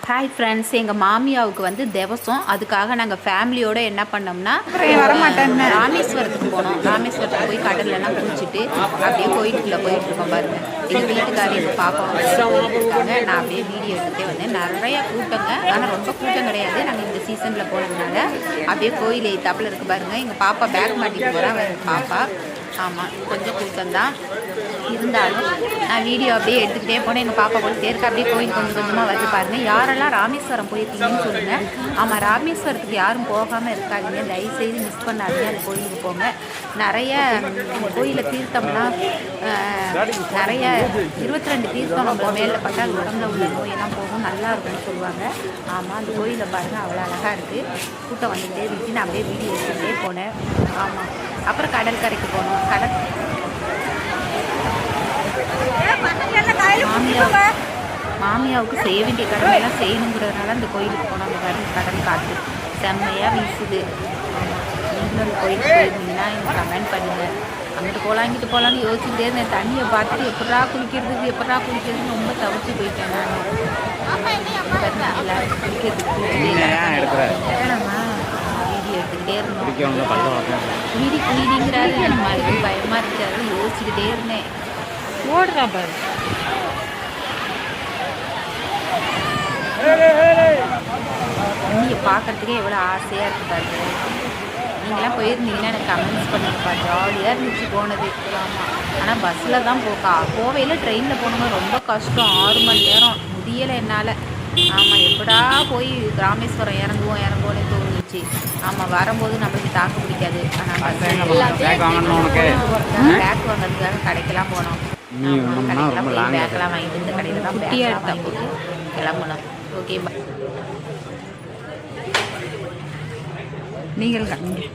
Hi friends, எங்கள் மாமியாவுக்கு வந்து திவசம். அதுக்காக நாங்கள் ஃபேமிலியோடு என்ன பண்ணோம்னா ராமேஸ்வரத்துக்கு போனோம். ராமேஸ்வரத்துக்கு போய் கடல்லலாம் குளிச்சுட்டு அப்படியே கோயிலுக்குள்ளே போயிட்டுருக்கோம். பாருங்கள், எங்கள் வீட்டுக்காரர் எங்கள் பாப்பா போயிருக்காங்க. நான் அப்படியே வீடியோ எடுத்துகிட்டே வந்தேன். நிறையா கூட்டங்க, ஆனால் ரொம்ப கூட்டம் கிடையாது. நாங்கள் இந்த சீசனில் போனதுனால அப்படியே கோயில் தப்பில் இருக்குது பாருங்கள். எங்கள் பாப்பா பேக் மாட்டிட்டு போகிறா பாப்பா. ஆமாம், கொஞ்சம் கூட்டம்தான் இருந்தாலும் நான் வீடியோ அப்படியே எடுத்துக்கிட்டே போனேன். எங்கள் பாப்பா போயிட்டே இருக்க. அப்படியே கோயில் கொஞ்சம் கொஞ்சமாக வந்து பாருங்கள். யாரெல்லாம் ராமேஸ்வரம் போயிருக்கீங்கன்னு சொல்லுங்கள். ஆமாம், ராமேஸ்வரத்துக்கு யாரும் போகாமல் இருக்காதீங்க, தயவுசெய்து மிஸ் பண்ணாதீங்க. அந்த கோயிலுக்கு போங்க. நிறைய கோயிலில் தீர்த்தம்லாம் நிறைய 22 தீர்த்தம் நம்மள மேலே பட்டா அது உடம்புல உள்ள நோயெல்லாம் போகும், நல்லா இருக்குன்னு சொல்லுவாங்க. ஆமாம், அந்த கோயிலை பாருங்கள், அவ்வளோ அழகாக இருக்குது. கூட்டம் வந்துகிட்டே இருந்துச்சு. நான் அப்படியே வீடியோ எடுத்துகிட்டே போனேன். ஆமாம், அப்புறம் கடற்கரைக்கு போனோம். மாமியாவுக்கு செய்ய வேண்டிய கடமையெல்லாம் செய்யணுங்கிறதுனால அந்த கோயிலுக்கு போனோம். அந்த மாதிரி கடல் காற்று செம்மையாக வீசுது. நீங்களும் அந்த கோயிலுக்கு போயிருந்தீங்கன்னா எனக்கு கமெண்ட் பண்ணுங்கள். அங்கிட்டு போகலாம் இங்கிட்டு போகலான்னு யோசிச்சுட்டே இருந்தேன். தண்ணியை பார்த்துட்டு எப்படா குளிக்கிறதுன்னு ரொம்ப தவிச்சு போயிட்டேன். நான் எல்லாரும் குளிக்கிறதுக்கு வீடியோ எடுத்துக்கிட்டே இருந்தோம். குளிங்கிறாரு, நம்ம அதுக்கு பயமாக இருக்காது. யோசிச்சுக்கிட்டே இருந்தேன். ஓடுறா பாரு. தண்ணியை பார்க்கறதுக்கே எவ்வளோ ஆசையாக இருக்குது பாருங்க. நீங்களாம் போயிருந்தீங்கன்னா எனக்கு கமெண்ட்ஸ் பண்ணுங்கப்பா. ஜாலியாக இருந்துச்சு போனது. ஆமாம், ஆனால் பஸ்ஸில் தான் கோவையில் ட்ரெயினில் போனோங்க ரொம்ப கஷ்டம். 6 மணி நேரம் முடியலை என்னால். ஆமாம், எப்படா போய் ராமேஸ்வரம் இறங்குவோன்னு தோணுச்சு. ஆமாம், வரும்போது நம்மளுக்கு தாக்கு பிடிக்காது. ஆனால் பேக் வாங்கிறதுக்காக கடைக்கெல்லாம் போனோம். பேக்கெல்லாம் வாங்கிட்டு இந்த கடையில் தான் குட்டியாக எடுத்தால் போட்டு கிளம்பணும். ஓகே, நீங்கள் கண்டிப்பாக